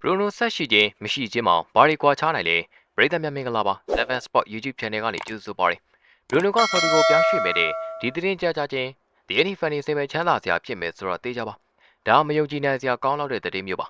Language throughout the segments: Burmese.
ဘရူနိုဆက်ရှိခြင်းမရှိခြင်းမှာဘာတွေကွာခြားနိုင်လဲပရိသတ်များမင်္ဂလာပါ Seven Sport YouTube Channel ကနေကြိုဆိုပါရစေဘရူနိုကဆော်ဒီကိုပြောင်းရွှေ့မဲ့တဲ့ဒီသတင်းကြားကြခြင်းဒီအနီဖန်နေစိတ်မဲ့ချမ်းသာစရာဖြစ်မယ်ဆိုတော့သိကြပါဒါမယုံကြည်နိုင်စရာကောင်းလောက်တဲ့သတင်းမျိုးပါ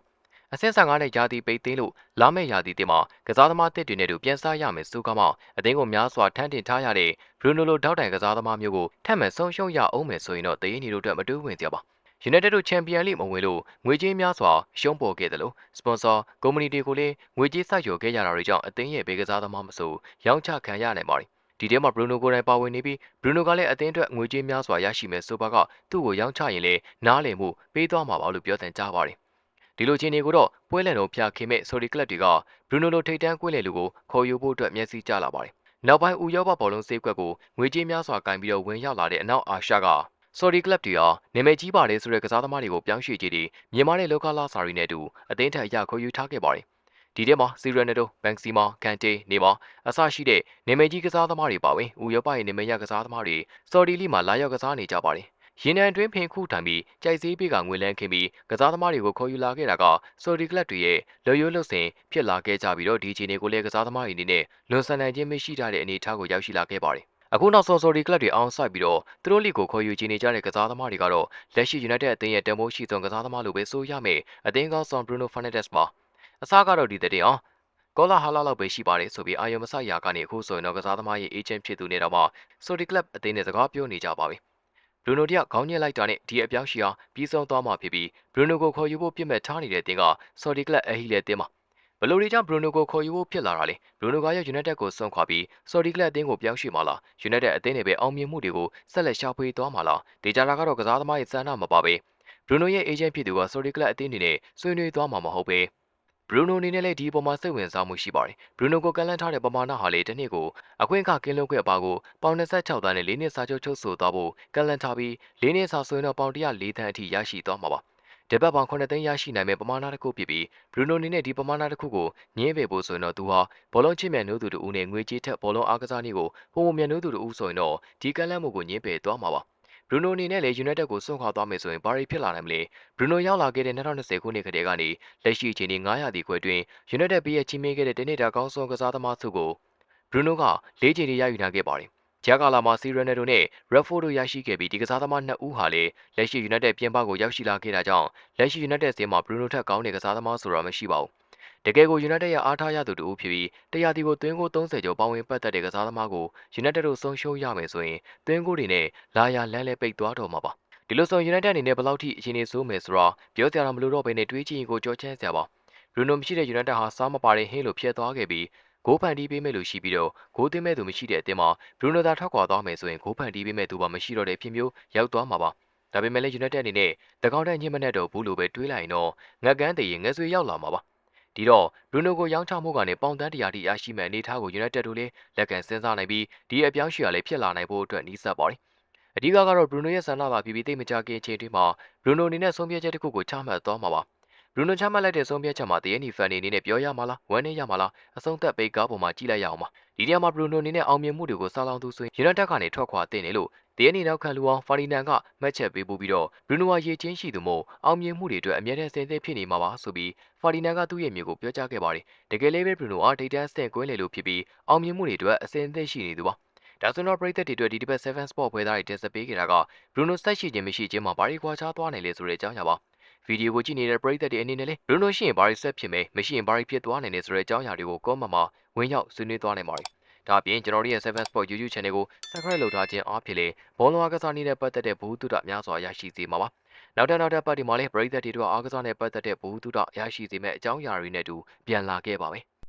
အဆင့်15နဲ့ယာတီပိတ်သိမ်းလို့လာမယ့်ယာတီတင်မှာကစားသမားတစ်တွေနဲ့တူပြန်စားရမယ်ဆိုကမှအသင်းကိုများစွာထမ်းတင်ထားရတဲ့ဘရူနိုလိုထောက်တိုင်ကစားသမားမျိုးကိုထပ်မံဆုံးရှုံးရအောင်မယ်ဆိုရင်တော့တည်နေလို့အတွက်မတွေးဝင်စရာပါUnited တို့ချန်ပီယံလိမဝင်လို့ငွေကြေးများစွာရှုံးပေါ်ခဲ့တယ်လို့စပွန်ဆာကုမ္ပဏီတွေကိုလည်းငွေကြေးစိုက်လျော်ခဲ့ကြတာတွေကြောင့်အသင်းရဲ့ဘေးကစားသမားမဆိုရောင်းချခံရနိုင်ပါတယ်။ဒီထဲမှာဘရူနိုကိုယ်တိုင်ပါဝင်နေပြီးဘရူနိုကလည်းအသင်းအတွက်ငွေကြေးများစွာရရှိမယ်ဆိုပါကသူ့ကိုရောင်းချရင်လည်းနားလည်မှုပေးသွားမှာပါလို့ပြောတဲ့ကြားပါတယ်။ဒီလိုချင်းတွေကိုတော့ပွဲလန်တော်ဖျားခင်မဲ့ဆိုဒီကလပ်တွေကဘရူနိုလိုထိတ်တန်းကွင်းလေလူကိုခေါ်ယူဖို့အတွက်မျက်စိကျလာပါတယ်။နောက်ပိုင်းဥရောပဘောလုံးစေးကွက်ကိုငွေကြေးများစွာကင်ပြီးတော့ဝင်ရောက်လာတဲ့အနောက်အာရှကဆော်ဒီကလပ်တွေဟာနာမည်ကြီးပါတယ်ဆိုတဲ့ကစားသမားတွေကိုပြောင်းရွှေ့ကြည့်ပြီးမြန်မာတဲ့လောကလာစာရီနဲ့အတူအသင်းထက်အရခေါ်ယူထားခဲ့ပါတယ်။ဒီထဲမှာစီရနယ်ဒိုဘန်စီမာကန်တေနေမာအစရှိတဲ့နာမည်ကြီးကစားသမားတွေပါဝင်ဥရောပရဲ့နာမည်ရကစားသမားတွေဆော်ဒီလီမှာလာရောက်ကစားနေကြပါတယ်။ရင်နံအတွင်းဖင်ခုထံပြီးကြိုက်စည်းပေးကငွေလန်းခင်းပြီးကစားသမားတွေကိုခေါ်ယူလာခဲ့တာကဆော်ဒီကလပ်တွေရဲ့လွတ်ရိုးလွတ်စင်ဖြစ်လာခဲ့ကြပြီးတော့ဒီချိန်တွေကိုလည်းကစားသမားတွေအနေနဲ့လွန်ဆန်နိုင်ခြင်းမရှိတဲ့အနေအထားကိုရောက်ရှိလာခဲ့ပါတယ်။အခုနောက်ဆုံးဆော်ဒီကလပ်တွေအောင်ဆိုင်ပြီးတော့သူတို့လီကိုခေါ်ယူချင်နေကြတဲ့ကစားသမားတွေကတော့လက်ရှိ United အသင်းရဲ့တန်ဖိုးရှိဆုံးကစားသမားလိုပဲဆိုရမယ်အသင်းကောင်းဆောင် Bruno Fernandes ပါအစားကတော့ဒီတဲ့အောင်ကောလာဟာလာလောက်ပဲရှိပါတယ်ဆိုပြီးအာယုံမဆိုင်ရာကနေအခုဆိုရင်တော့ကစားသမားရဲ့အေဂျင့်ဖြစ်သူနေတော့မှဆော်ဒီကလပ်အသင်းနဲ့စကားပြောနေကြပါပြီဘရူနိုတယောက်ခေါင်းညက်လိုက်တာနဲ့ဒီအပြောင်းရှီအောင်ပြီးဆုံးသွားမှာဖြစ်ပြီးဘရူနိုကိုခေါ်ယူဖို့ပြစ်မဲ့ထားနေတဲ့တင်ကဆော်ဒီကလပ်အဟီလေတင်မှာဘလိုတွေကြောင့်ဘရူနိုကိုခေါ်ယူဖို့ဖြစ်လာတာလဲဘရူနိုကရ United ကိုစွန့်ခွာပြီးဆော်ဒီကလပ်အသင်းကိုပြောင်းရွှေ့မှာလား United အသင်းတွေပဲအောင်မြင်မှုတွေကိုဆက်လက်ရှာဖွေသွားမှာလားဒေတာကတော့ကစားသမားရဲ့စံနာမပါပဲဘရူနိုရဲ့အေဂျင့်ဖြစ်သူကဆော်ဒီကလပ်အသင်းတွေနဲ့ဆွေးနွေးသွားမှာမဟုတ်ပဲဘရူနိုအနေနဲ့လည်းဒီပုံမှာစိတ်ဝင်စားမှုရှိပါတယ်ဘရူနိုကိုကန်လန့်ထားတဲ့ပမာဏဟာလေတစ်နှစ်ကိုအခွင့်အခကင်းလုံးခွင့်အပါကိုပေါင်26တန်းနဲ့၄နှစ်စာချုပ်ချုပ်ဆိုသွားဖို့ကန်လန့်ထားပြီး၄နှစ်စာဆိုရင်တော့ပေါင်104တန်းအထိရရှိသွားမှာပါတပတ်ပေါင်9သိန်းရရှိနိုင်မဲ့ပမာဏတစ်ခုဖြစ်ပြီးဘရူနိုအနေနဲ့ဒီပမာဏတစ်ခုကိုညင်းပယ်ဖို့ဆိုရင်တော့သူဟာဘောလုံးချစ်မြတ်နိုးသူတို့နဲ့ငွေကြေးထက်ဘောလုံးအားကစားနည်းကိုပုံမြတ်နိုးသူတို့ဆိုရင်တော့ဒီကန်လန့်မှုကိုညင်းပယ်သွားမှာပါဘရူနိုအနေနဲ့လည်း United ကိုစွန့်ခွာသွားမယ်ဆိုရင်ဘာတွေဖြစ်လာနိုင်မလဲဘရူနိုရောက်လာခဲ့တဲ့2020ခုနှစ်ကတည်းကနေလက်ရှိအချိန်ဒီ900ဒီခွဲတွင် United ပေးရချီးမြှင့်ခဲ့တဲ့တနေ့တာကောင်းဆုံးကစားသမားစုကိုဘရူနိုက၄ချိန်ရယူနိုင်ခဲ့ပါတယ်ဂျာကာလာမှာစီရနယ်ဒိုနဲ့ရက်ဖို့တို့ရရှိခဲ့ပြီးဒီကစားသမား2ဦးဟာလည်းလက်ရှိ United ပြင်ပကိုရောက်ရှိလာခဲ့တာကြောင့်လက်ရှိ United စီမှာဘရူနိုထက်ကောင်းတဲ့ကစားသမားဆိုတာမရှိပါဘူးတကယ်ကို United ရဲ့အားထားရသူတူဖြစ်ပြီးတရားတီကိုသွင်းကို30ကျော်ပါဝင်ပတ်သက်တဲ့ကစားသမားကို United တို့ဆုံးရှုံးရမယ်ဆိုရင်သွင်းကိုတွေနဲ့လာရလန်းလဲပိတ်သွားတော့မှာပါဒီလိုဆို United အနေနဲ့ဘယ်လောက်ထိအခြေအနေဆိုးမယ်ဆိုတော့ပြောကြရမလို့တော့ဘဲနဲ့တွေးကြည့်ရင်ကိုကြောချမ်းစရာပါဘရူနိုမရှိတဲ့ United ဟာစားမပါတဲ့ဟင်းလိုဖျက်သွားခဲ့ပြီးဂိုးဖန်တီးပေးမဲ့လူရှိပြီးတော့ဂိုးသွင်းမဲ့သူမရှိတဲ့အတင်းမှာဘရူနိုသာထောက်ခွာသွားမယ်ဆိုရင်ဂိုးဖန်တီးပေးမဲ့သူပါမရှိတော့တဲ့အဖြစ်မျိုးရောက်သွားမှာပါဒါပေမဲ့လည်း United အနေနဲ့တကောင်းတဲ့ညှိမနဲ့တော့ဘူးလို့ပဲတွေးလိုက်ရင်တော့ငက်ကန်းတည်ရင်ငက်ဆွေရောက်လာမှာပါဒီတော့ဘရူနိုကိုရောင်းချမှုကနေပေါင်တန်း100တိရရှိမဲ့အနေထားကို United တို့လည်းလက်ခံစဉ်းစားနိုင်ပြီးဒီအပြောင်းအရွှေ့ရလည်းဖြစ်လာနိုင်ဖို့အတွက်နှီးစပ်ပါတယ်အဓိကတော့ဘရူနိုရဲ့ဆန္ဒသာဖြစ်ပြီးသိမကြခင်အချိန်တွေမှာဘရူနိုအနေနဲ့ဆုံးဖြတ်ချက်တစ်ခုကိုချမှတ်သွားမှာပါဘရူနိုချမှတ်လိုက်တဲ့ဆုံးဖြတ်ချက်မှာတရင်းနီဖန်နေအနေနဲ့ပြောရမှာလားဝမ်းနေရမှာလားအဆုံးသက်ပိတ်ကားပေါ်မှာကြည့်လိုက်ရအောင်ပါဒီနေရာမှာဘရူနိုအနေနဲ့အောင်မြင်မှုတွေကိုစာလောင်သူဆိုရင် United ကနေထွက်ခွာတင်တယ်လို့တရင်းနီနောက်ခံလူအောင်ဖာဒီနန်ကမှတ်ချက်ပေးပို့ပြီးတော့ဘရူနိုဟာရေချင်းရှိသူမို့အောင်မြင်မှုတွေအတွက်အမြဲတမ်းစင်စစ်ဖြစ်နေမှာပါဆိုပြီးဖာဒီနန်ကသူ့ရဲ့မျိုးကိုပြောကြားခဲ့ပါတယ်တကယ်လေးပဲဘရူနိုအားဒိတ်တန်းစတင်ကွင်းလေလို့ဖြစ်ပြီးအောင်မြင်မှုတွေအတွက်အစင်အသင့်ရှိနေသူပါဒါဆိုတော့ပရိသတ်တွေအတွက်ဒီတစ်ပတ်7 Sport ပွဲသားတွေတင်ဆက်ပေးခဲ့တာကဘရူနိုဆက်ရှိခြင်းမရှိခြင်းမှာဘာတွေကွာခြားသွားနိုင်လဲဆိုတဲ့အကြောင်းအရာပါဗီဒီယိုကိုကြည့်နေတဲ့ပရိသတ်တွေအနေနဲ့လည်းဘရူနိုရှိရင်ဘာတွေဆက်ဖြစ်မယ်မရှိရင်ဘာတွေဖြစ်သွားနိုင်လဲဆိုတဲ့အကြောင်းအရာတွေကို comment မှာဝင်ရောက်ဆွေးနွေးသွားနိုင်ပါတယ်ဒါအပြင်ကျွန်တော်တို့ရဲ့7 Sport YouTube Channel ကို Subscribe လုပ်ထားခြင်းအားဖြင့်လည်းဘောလုံးအားကစားနည်းနဲ့ပတ်သက်တဲ့ဘူတုဒများစွာရရှိစေမှာပါနောက်တဲ့ပတ်ဒီမှာလည်းပရိသတ်တွေတို့အားကစားနဲ့ပတ်သက်တဲ့ဘူတုဒရရှိစေမယ့်အကြောင်းအရာတွေနဲ့အတူပြန်လာခဲ့ပါမယ်